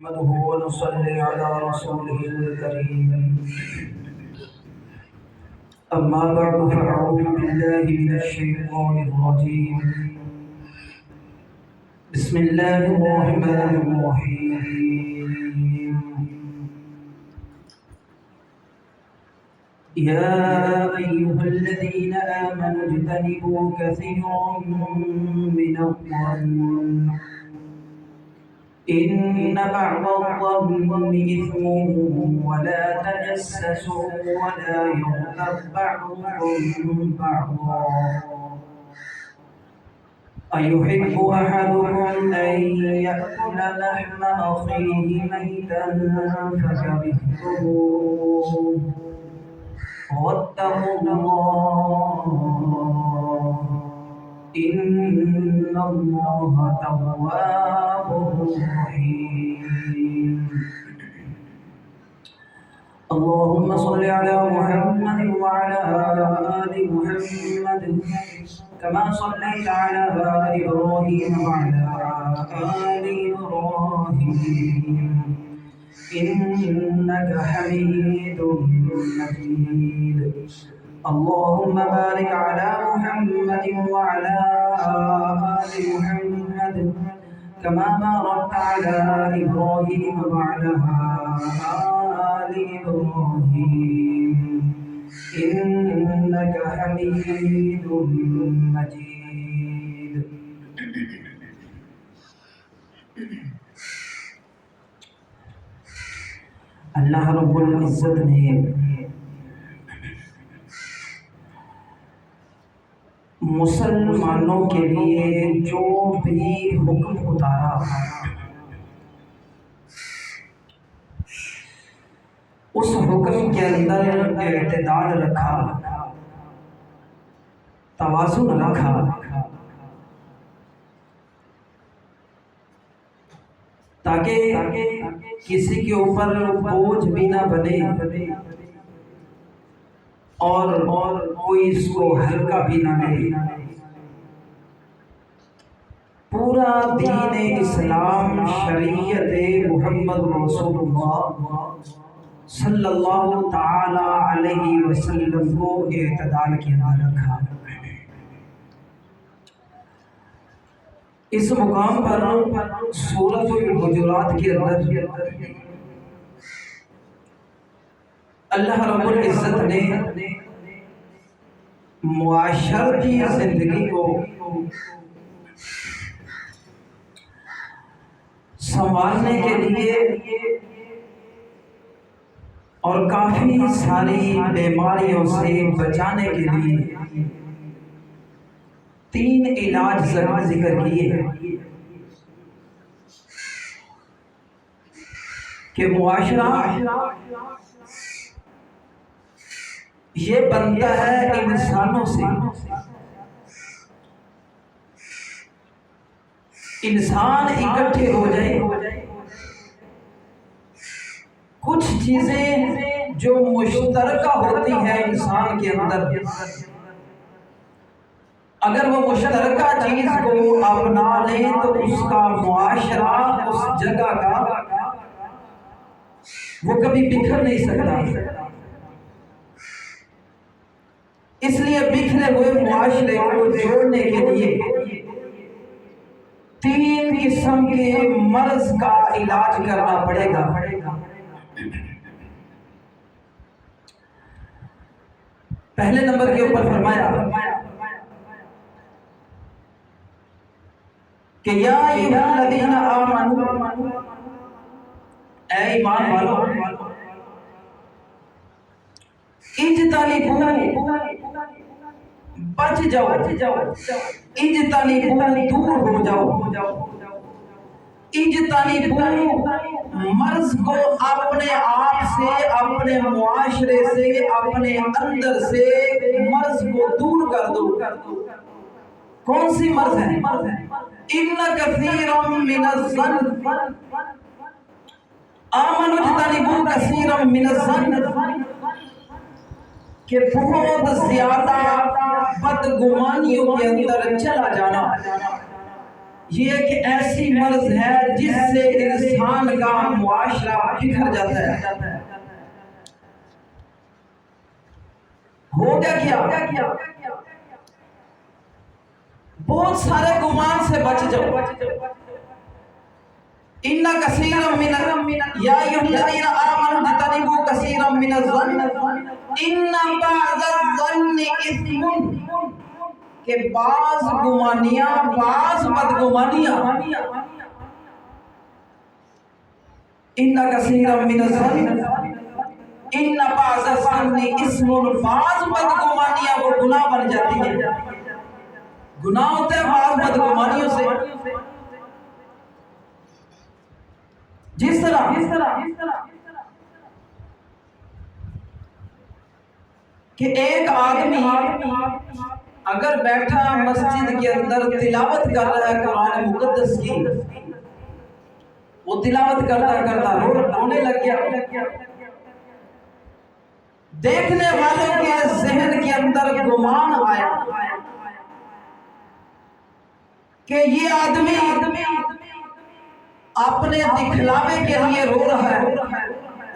نحمده ونصلي على رسوله الكريم. أما بعد فأعوذ بالله من الشيطان الرجيم. بسم الله الرحمن الرحيم. يا أيها الذين آمنوا اجتنبوا كثيرا من الظن إن بعض الظن إثم ولا تجسسوا ولا يغتب بعضكم بعضا أيحب أحدكم أن يأكل لحم أخيه ميتا فكرهتموه واتقوا الله إن الله تواب رحيم. اللهم صل على محمد وعلى آل محمد كما صليت على إبراهيم وعلى آل إبراهيم إنك حميد مجيد. اللهم بارك على محمد وعلى آل محمد كما باركت على إبراهيم وعلى آل إبراهيم إنك حميد مجيد. اللہ رب العزت نے مسلمانوں کے لیے جو بھی حکم اتارا اس حکم کے اندر اعتدال رکھا، توازن رکھا، تاکہ کسی کے اوپر بوجھ بھی نہ بنے اور کوئی اس کو ہلکا بھی نہ لے۔ پورا دین اسلام شریعت محمد رسول اللہ صلی اللہ تعالی علیہ وسلم کو اعتدال کے اندر رکھا۔ اس مقام پر سورۃ الحجرات کے اندر اللہ رب العزت نے معاشرتی زندگی کو سنبھالنے کے لیے اور کافی ساری بیماریوں سے بچانے کے لیے 3 علاج ذکر کیے ہیں کہ معاشرہ یہ بنتا ہے انسانوں سے۔ انسان اکٹھے ہو جائے، کچھ چیزیں جو مشترکہ ہوتی ہیں انسان کے اندر، اگر وہ مشترکہ چیز کو اپنا لیں تو اس کا معاشرہ، اس جگہ کا، وہ کبھی بکھر نہیں سکتا۔ اس لیے بکھرے ہوئے معاشرے کو جوڑنے کے لیے 3 قسم کے مرض کا علاج کرنا پڑے گا۔ پہلے نمبر کے اوپر فرمایا کہ یا ایھا الذین آمنوا، اے ایمان والو، اجتنبوا، بچ جاؤ، اجتنبوا، دور ہو جاؤ، اجتنبوا، مرض کو اپنے آپ سے، اپنے معاشرے سے، اپنے اندر سے مرض کو دور کر دو۔ کون سی مرض ہے؟ ان کثیرا من الظن، آمنوا اجتنبوا کثیرا من الظن، کہ بہت زیادہ بدگمانیوں کے اندر چلا جانا، یہ ایک ایسی مرض ہے جس سے انسان کا معاشرہ بکھر جاتا ہے۔ ہو گیا کیا؟ بہت سارے گمان سے بچ جاؤ۔ ان کثیرا من یا ایھا الذین آمنوا اجتنبوا کثیرا من الظن ان بعض الظن اثم، کہ بعض گمانیاں، بعض بدگمانیاں، ان کثیرا من الظن ان بعض الظن اثم، بعض بدگمانیاں وہ گناہ بن جاتی ہیں۔ گناہ ہوتا ہے بعض بدگمانیوں سے، جس طرح کہ ایک آدمی اگر بیٹھا مسجد کے اندر تلاوت کر رہا ہے قرآن مقدس کی، وہ تلاوت کرتا رونے لگ گیا، دیکھنے والوں کے ذہن کے اندر گمان آیا کہ یہ آدمی اپنے دکھلاوے کے لیے رو رہا ہے،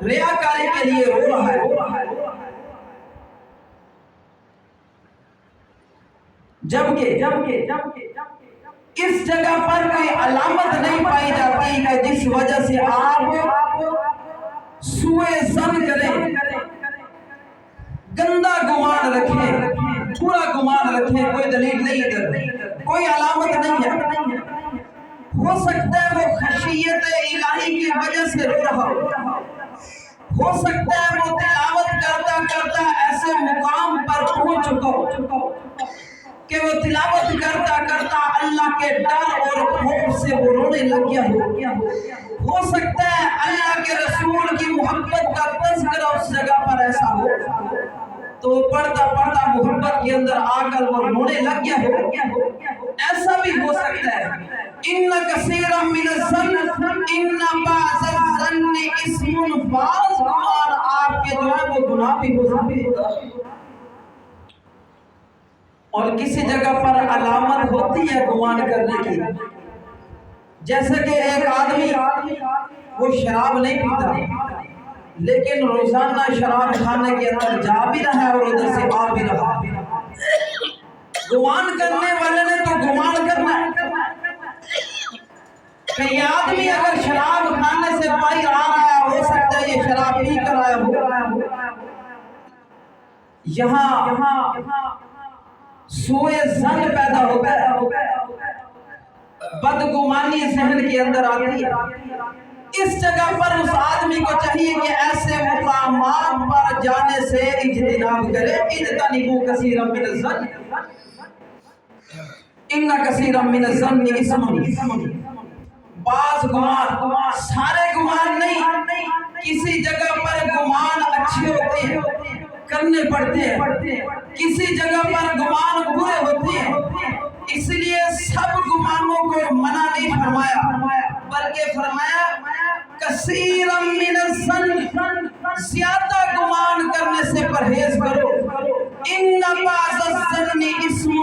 ریاکاری کے لیے رو رہا ہے، جبکہ اس جگہ پر کوئی علامت نہیں پائی جاتی کہ جس وجہ سے آپ سوء ظن کریں، گندا گمان رکھیں، برا گمان رکھیں۔ کوئی دلیل نہیں ہے، کوئی علامت نہیں ہے۔ ہو سکتا ہے وہ خشیت الہی کی وجہ سے رو رہا ہو سکتا ہے وہ تلاوت کرتا ایسے مقام پر پہنچ چکا ہو کہ وہ تلاوت کرتا اللہ کے ڈر اور خوف سے وہ رونے لگ گیا ہو سکتا ہے اللہ کے رسول کی محبت کا تذکرہ اس جگہ پر ایسا ہو تو پڑھتا محبت کے اندر آ کر وہ رونے لگ گیا ہو۔ ایسا بھی ہو سکتا ہے۔ ان کثیرا من الظن ان بعض الظن اثم، بعض گمان آپ کے جو ہے وہ گناہ بھی ہو سکتے ہیں۔ اور کسی جگہ پر علامت ہوتی ہے گمان کرنے کی، جیسے کہ ایک آدمی وہ شراب نہیں پیتا لیکن روزانہ شراب خانے کے اندر جا بھی رہا ہے اور ادھر سے آ بھی رہا ہے۔ گمان کرنے والے نے تو گمان کرنا ہے کہ یہ آدمی اگر شراب خانے سے باہر آ رہا ہے، ہو سکتا ہے یہ شراب پی کر آیا ہو۔ یہاں سوء ظن پیدا ہوتا ہے، بدگمانی ذہن کے اندر آتی ہے۔ اس جگہ پر اس آدمی کو چاہیے کہ ایسے مقامات پر جانے سے اجتناب کرے۔ اجتنبوا کثیرا من الظن ان کثیرا من الظن اثم، بعض گمان، سارے گمان نہیں، کسی جگہ پر گمان اچھے ہوتے ہیں، کرنے پڑتے ہیں، کسی جگہ پر گمان برے ہوتے ہیں۔ اس لیے سب گمانوں کو منع نہیں فرمایا بلکہ فرمایا کثیرا من الظن، زیادہ گمان کرنے سے پرہیز کرو۔ ان بعض الظن اثم،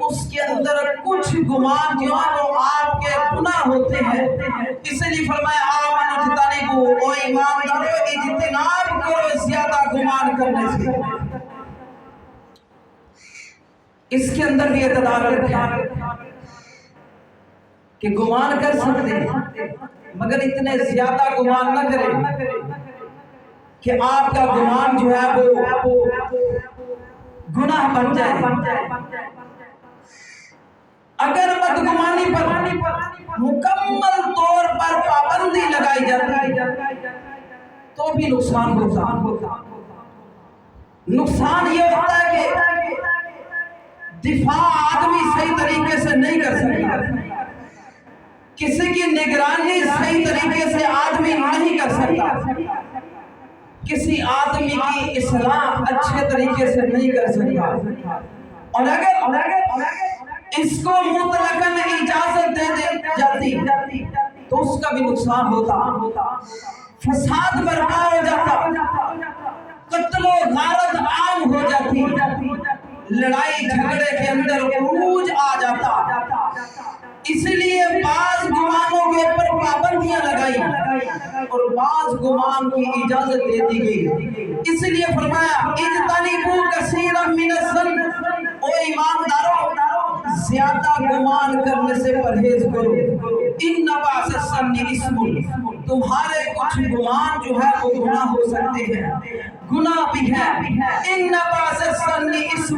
اس کے اندر کچھ گمان جو وہ آپ کے گناہ ہوتے ہیں، اس لیے فرمایا آمنوا اجتنبوا، او ایماندارو اجتناب کرو زیادہ گمان کرنے سے۔ اس کے اندر بھی اعتدال رکھیں کہ گمان کر سکتے ہیں مگر اتنے زیادہ گمان نہ کریں کہ آپ کا گمان جو ہے وہ گناہ بن جائے۔ اگر بدگمانی پر مکمل طور پر پابندی لگائی جاتی تو بھی نقصان ہوتا۔ نقصان یہ ہوتا ہے کہ دفاع آدمی صحیح طریقے سے نہیں کر سکتا، کسی کی نگرانی صحیح طریقے سے آدمی نہیں کر سکتا، کسی آدمی کی اصلاح اچھے طریقے سے نہیں کر سکتا۔ اور اگر اس کو مطلقاً اجازت دے جاتی تو اس کا بھی نقصان ہوتا، فساد برپا ہو جاتا، قتل و غارت عام ہو جاتی، لڑائی جھگڑے کے اندر عروج آ جاتا، اس لیے بعض گمانوں کے اوپر پابندیاں لگائی اور بعض گمان کی اجازت دے دی گئی۔ اس لیے فرمایا اجتنبوا کثیرا من الظن، او ایماندارو زیادہ گمان کرنے سے پرہیز کرو۔ ان بعض الظن اسم، تمہارے کچھ گمان جو ہے وہ گناہ ہو سکتے ہیں، گناہ بھی ہے۔ ان بعض الظن اسم،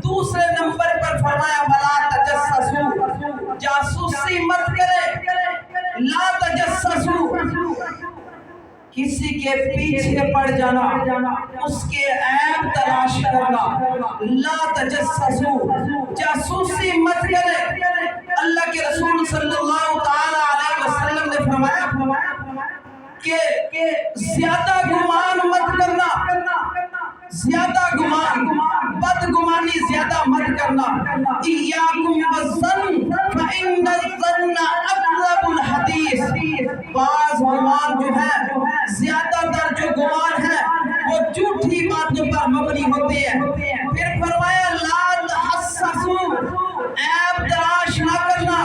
دوسرے نمبر پر فرمایا ولا تجسسوا، جاسوسی مت کرے، لا تجسسوا، کسی کے پیچھے پڑ جانا، اس کے عیب تلاش کرنا، لا تجسسوا، جاسوسی مت کرے۔ اللہ کے رسول صلی اللہ تعالی علیہ وسلم نے فرمایا کہ زیادہ گمان مت کرنا، زیادہ گمان، بدگمانی زیادہ مت کرنا۔ ایاکم والظن فإن الظن اکذب الحدیث، بعض گمان جو ہے، زیادہ تر جو گمان ہے وہ جھوٹی باتوں پر مبنی ہوتے ہیں۔ پھر فرمایا لا تحسسوا، عیب تلاش نہ کرنا،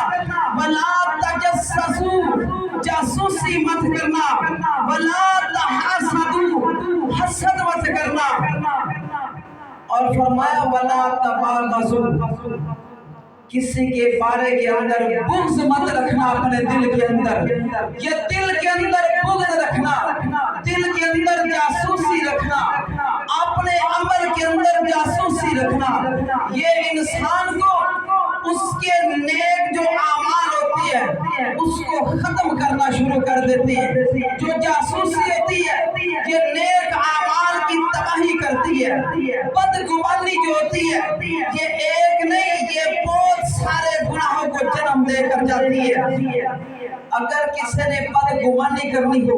ولا تجسسوا، جاسوسی مت کرنا، ولا تحاسدوا، حسد مت کرنا، اور فرمایا ولا تباغضوا، کسی کے بارے کے اندر بغض مت رکھنا اپنے دل کے اندر۔ یہ دل کے اندر بغض رکھنا، دل کے اندر جاسوسی رکھنا، اپنے عمل کے اندر جاسوسی رکھنا، یہ انسان کو اس کے نیک جو اعمال ہوتی ہے اس کو ختم کرنا شروع کر دیتی ہے۔ جو جاسوسی ہوتی ہے یہ نیک اعمال کی تباہی کرتی ہے۔ بدگمانی جو ہوتی ہے یہ ایک نہیں، یہ بہت سارے گناہوں کو جنم دے کر جاتی ہے۔ اگر کسی نے بدگمانی کرنی ہو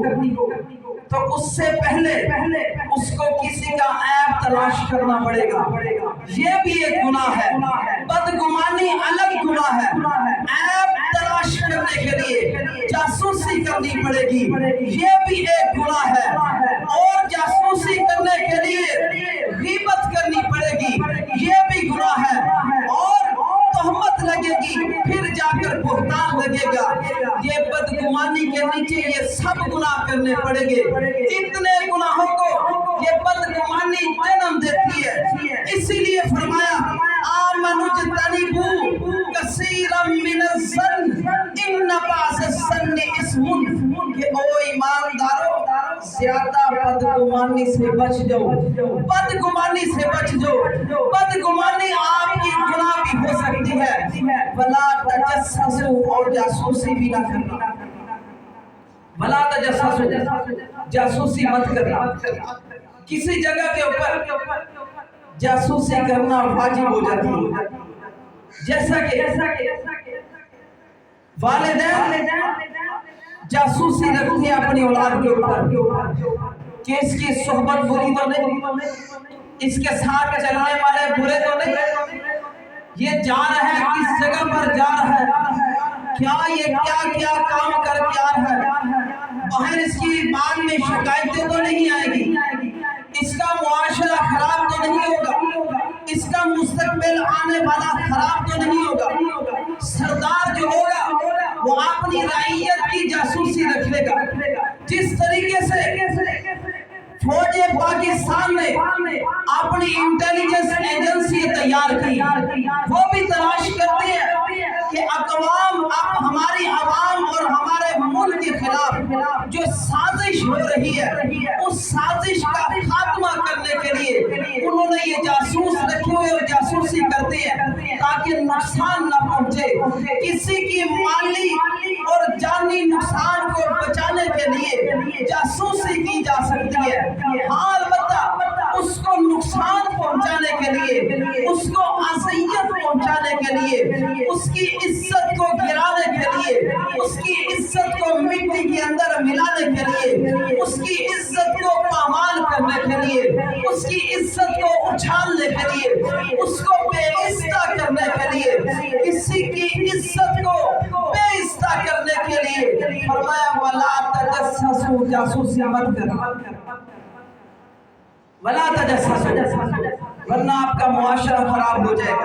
تو اس سے پہلے اس کو کسی کا عیب تلاش کرنا پڑے گا، یہ بھی ایک گناہ ہے۔ بدگمانی الگ گناہ ہے، عیب تلاش کرنے کے لیے جاسوسی کرنی پڑے گی، یہ بھی ایک گناہ ہے۔ اور جاسوسی کرنے کے لیے غیبت کرنی پڑے گی، یہ بھی گناہ ہے۔ اور تہمت لگے گی، پھر جا کر بہتان لگے گا۔ یہ بدگمانی کے نیچے یہ سب گناہ کرنے پڑیں گے۔ اتنے گناہوں کو یہ بدگمانی جنم دیتی ہے۔ اسی لیے فرمایا آمنوا اجتنبوا کثیرا من الظن ان بعض الظن اسم، کہ او ایماندارو زیادہ بدگمانی سے بچ جاؤ، بدگمانی سے بچ جاؤ۔ بدگمانی آپ کی گناہ بھی ہو سکتی ہے۔ ولا تجسسوا، اور جاسوسی بھی نہ کرنا، ولا تجسسوا، جاسوسی مت کرنا۔ کسی جگہ کے اوپر جاسوسی کرنا واجب ہو جاتی ہے، جیسا کہ والدین جاسوسی رکھتے ہیں اپنی اولاد کے اوپر کہ اس کی صحبت بری تو نہیں، اس کے ساتھ چلنے والے برے تو نہیں، یہ جا رہا ہے کس جگہ پر جا رہا ہے، کیا یہ کیا کام کر کے آ رہا ہے، باہر اس کی بعد میں شکایتیں تو نہیں آئے گی، اس کا معاشرہ خراب تو نہیں ہوگا، اس کا مستقبل آنے والا خراب تو نہیں ہوگا۔ سردار جو ہوگا وہ اپنی رعیت کی جاسوسی رکھے گا۔ جس طریقے سے فوج پاکستان نے اپنی انٹیلیجنس ایجنسی تیار کی، وہ بھی تلاش کرتی ہے کہ اقوام ہماری عوام اور ہمارے ملک کے خلاف جو سازش ہو رہی ہے اس سازش کا خاتمہ کرنے کے لیے انہوں نے یہ جاسوس رکھے ہوئے اور جاسوسی کرتے ہیں تاکہ نقصان نہ پہنچے۔ کسی کی مالی اور جانی نقصان کو بچانے کے لیے جاسوسی کی جا سکتی ہے، ہاں البتہ اس کو نقصان پہنچانے کے لیے، اس کو اذیت پہنچانے کے لیے، اس کی عزت کو گرانے کے لیے، اس کی عزت کو مٹی کے اندر ملانے کے لیے، اس کی عزت کو پامال کرنے کے لیے، اس کی عزت کو اچھالنے کے لیے، اس کو بے عزت کرنے کے لیے، کسی کی عزت کو بے عزت کرنے کے لیے فرمایا ولا تجسسوا، جاسوسی مت کرنا، ولا تجسسوا، ورنہ آپ کا معاشرہ خراب ہو جائے گا۔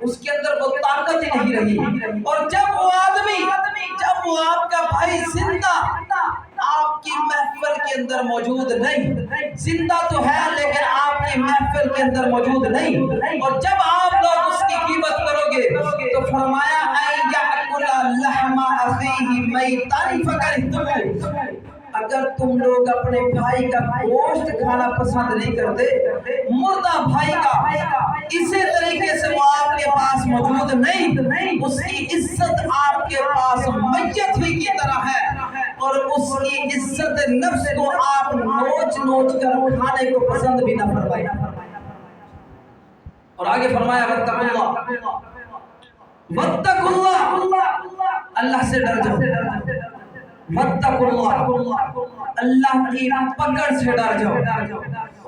اس کے اندر وہ طاقت ہی نہیں رہی۔ اور جب وہ آدمی، جب وہ آپ کا بھائی زندہ آپ کی محفل کے اندر موجود نہیں، زندہ تو ہے لیکن آپ کی محفل کے اندر موجود نہیں، اور جب آپ لوگ اس کی غیبت کرو گے تو فرمایا اَن یأکل لحم اخیہ میتا فکرہتموہ، اگر تم لوگ اپنے بھائی کا گوشت کھانا پسند نہیں کرتے، مردہ بھائی کا، اسی طریقے سے وہ آپ کے پاس موجود نہیں، اس کی عزت آپ کے پاس میت ہی کی طرح ہے، اور اس کی عزت نفس کو آپ نوچ نوچ کر کھانے کو پسند بھی نہ فرمائیں۔ اور آگے فرمایا وَاتَّقُوا اللَّهَ، وَاتَّقُوا اللَّهَ، اللہ سے ڈر جاؤ، وَاتَّقُوا اللَّهَ، اللہ کی پکڑ سے ڈر جاؤ،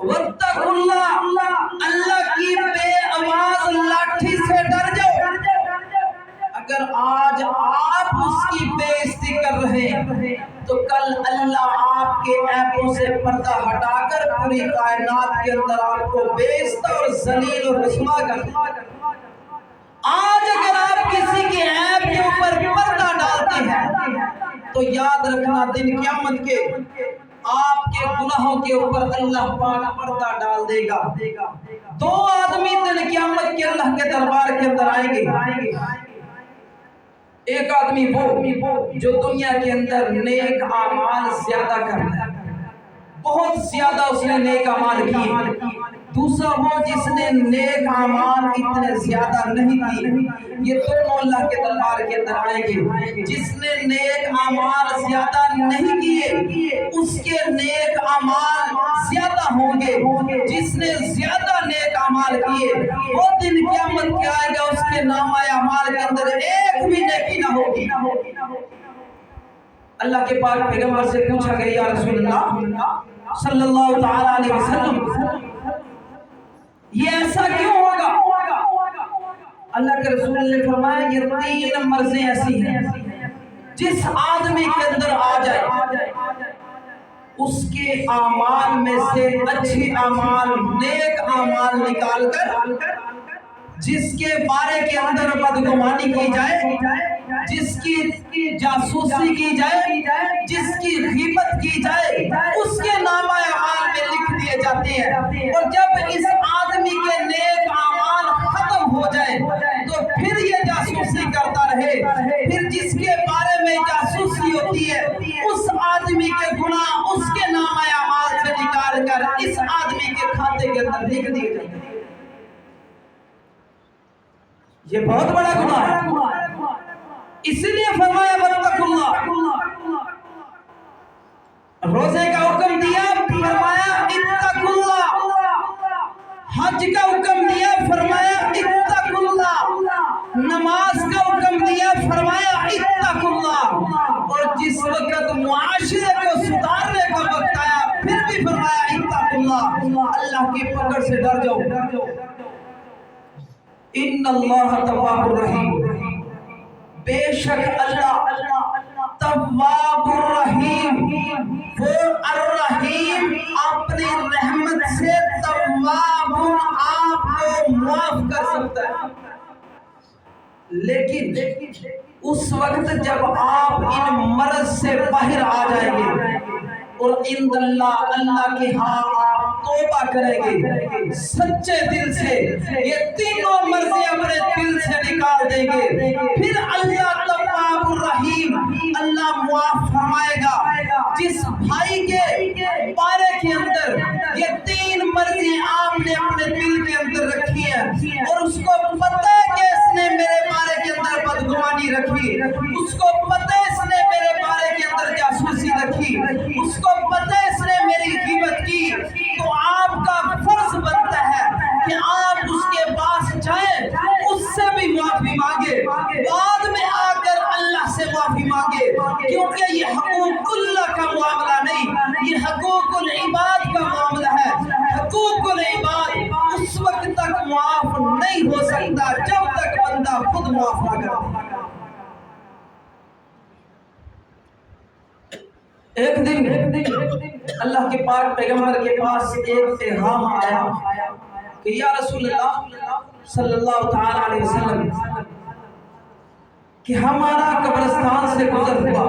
وَاتَّقُوا اللَّهَ، اللہ کی بے آواز لاٹھی سے ڈر جاؤ۔ اگر آج آپ اس کی بے عزتی کر رہے ہیں تو کل اللہ آپ کے عیبوں سے پردہ ہٹا کر پوری کائنات کے اندر آپ کو بے عزت اور ذلیل اور رسوا کر دے۔ آج اگر آپ کسی کے عیب کے اوپر پردہ ڈالتے ہیں تو یاد رکھنا دن قیامت کے آپ کے گناہوں کے اوپر اللہ پاک پردہ ڈال دے گا۔ دو آدمی دن قیامت کے اللہ کے دربار کے اندر آئیں گے، ایک آدمی وہ جو دنیا کے اندر نیک اعمال زیادہ کرتا ہے، بہت زیادہ اس نے نیک اعمال کیے، دوسرا وہ جس نے نیک اعمال اتنے زیادہ نہیں کیے۔ یہ دونوں اللہ کے دربار کے اندر آئیں گے۔ جس نے نیک اعمال زیادہ نہیں کیے اس کے نیک اعمال زیادہ ہوں گے، جس نے زیادہ نیک اعمال کیے وہ دن قیامت کے آئے گا، اس کے نامہ اعمال کے اندر ایک بھی نیکی نہ ہوگی۔ اللہ کے پاک پیغمبر سے پوچھا گیا یا رسول اللہ صلی اللہ تعالیٰ علیہ وسلم یہ ایسا کیوں ہوگا؟ اللہ کے رسول نے فرمایا یہ تین مرضیں ایسی ہیں جس آدمی کے اندر آ جائے اس کے اعمال میں سے اچھی اعمال نیک اعمال نکال کر جس کے بارے کے اندر بدگمانی کی جائے، جس کی جاسوسی کی جائے، جس کی غیبت کی جائے، اس کے نامہ اعمال میں لکھ دیے جاتے ہیں۔ اور جب اس آدمی کے نیک اعمال ختم ہو جائے تو پھر یہ جاسوسی کرتا رہے، پھر جس کے بارے میں جاسوسی ہوتی ہے اس آدمی کے گناہ اس کے نامہ اعمال سے نکال کر اس آدمی کے کھاتے کے اندر لکھ دیے جاتے ہیں۔ یہ بہت بڑا گناہ ہے، اس لیے فرمایا وَاتَّقُوا اللَّهَ، روزے کا حکم دیا فرمایا اتقوا اللہ، حج کا حکم دیا فرمایا اتقوا اللہ، نماز کا حکم دیا فرمایا اتقوا اللہ، اور جس وقت معاشرے کو سدھارنے کا وقت آیا پھر بھی فرمایا اتقوا اللہ، اللہ کی پکڑ سے ڈر جاؤ۔ ان اللہ تواب الرحیم، بے شک اللہ تواب الرحیم، وہ الرحیم اپنی رحمت سے تواب آپ کو معاف کر سکتا ہے، لیکن اس وقت جب آپ ان مرض سے باہر آ جائیں گے اور عند اللہ، اللہ کے ہاں آپ توبہ کریں گے سچے دل سے، یہ تینوں مرضیں اپنے دل سے نکال دیں گے، پھر اللہ تواب الرحیم، اللہ معاف فرمائے گا۔ جس بھائی کے بارے کے اندر یہ تین مرضیں آپ نے اپنے دل کے اندر رکھی ہیں اور اس کو پتہ ہے کہ اس نے میرے بارے کے اندر بدگمانی رکھی، اس کو پتہ ہے اس نے میرے بارے کے اندر جاسوسی رکھی، اس کو پتہ ہے اس نے میری غیبت کی، تو آپ کا فرض بنتا ہے کہ آپ اس کے پاس جائیں، اس سے بھی معافی مانگے، بعد میں آ کر اللہ سے معافی مانگے، کیونکہ یہ حقوق اللہ کا معاملہ نہیں، یہ حقوق العباد کا معاملہ ہے۔ حقوق العباد اس وقت تک معاف نہیں ہو سکتا جب تک بندہ خود معاف نہ کرے۔ ایک دن اللہ کے پاک پیغمبر کے پاس ایک پیغام آیا، کہ یا رسول اللہ صلی اللہ تعالی علیہ وسلم کہ ہمارا قبرستان سے گزر ہوا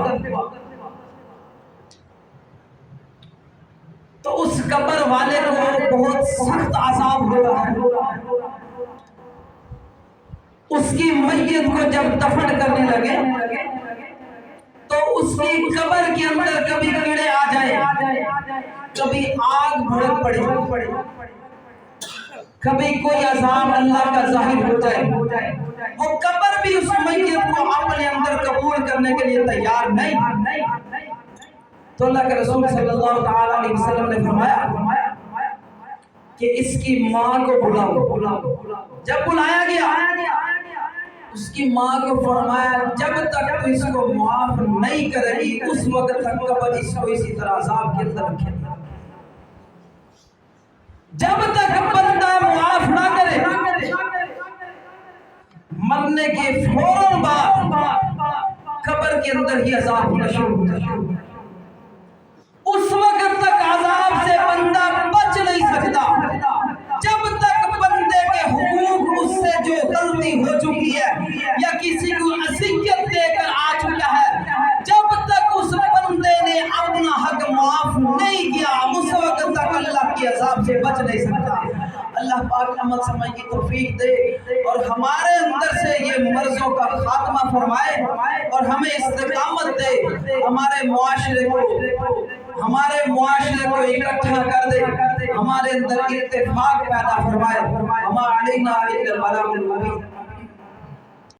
تو اس قبر والے کو بہت سخت عذاب ہو رہا ہے. اس کی میت کو جب دفن کرنے لگے تو اس کی قبر کے اندر کبھی کیڑے آ جائے، کبھی آگ بھڑک پڑے، کبھی کوئی عذاب اللہ کا ظاہر ہو جائے، وہ قبر بھی اس میت کو اپنے اندر قبول کرنے کے لیے تیار نہیں. تو اللہ کے رسول صلی اللہ تعالی علیہ وسلم نے فرمایا کہ اس کی ماں کو بلاؤ. جب بلایا گیا اس کی ماں کو فرمایا جب تک تو اس کو معاف نہیں کرے گی اس وقت تک قبر اس کو اسی طرح عذاب کے اندر رکھے گا. جب تک بندہ معاف نہ کرے مرنے کے فوراً بعد قبر کے اندر ہی عذاب ہونا شروع ہو جاتا ہے. اس وقت تک عذاب سے بندہ بچ نہیں سکتا جب تک بندے کے حقوق اس سے جو غلطی ہو چکی ہے یا کسی کو اذیت دے کر آ چکا ہے، جب تک اس بندے نے اپنا حق معاف نہیں کیا اس وقت تک اللہ کے عذاب سے بچ نہیں سکتا. اللہ پاک عمل سمجھ کی توفیق دے اور ہمارے اندر سے یہ مرضوں کا خاتمہ فرمائے اور ہمیں استقامت دے، ہمارے معاشرے کو اکٹھا کر دے، ہمارے اندر اتفاق پیدا فرمائے. ہما علینا الا البلاغ المبین.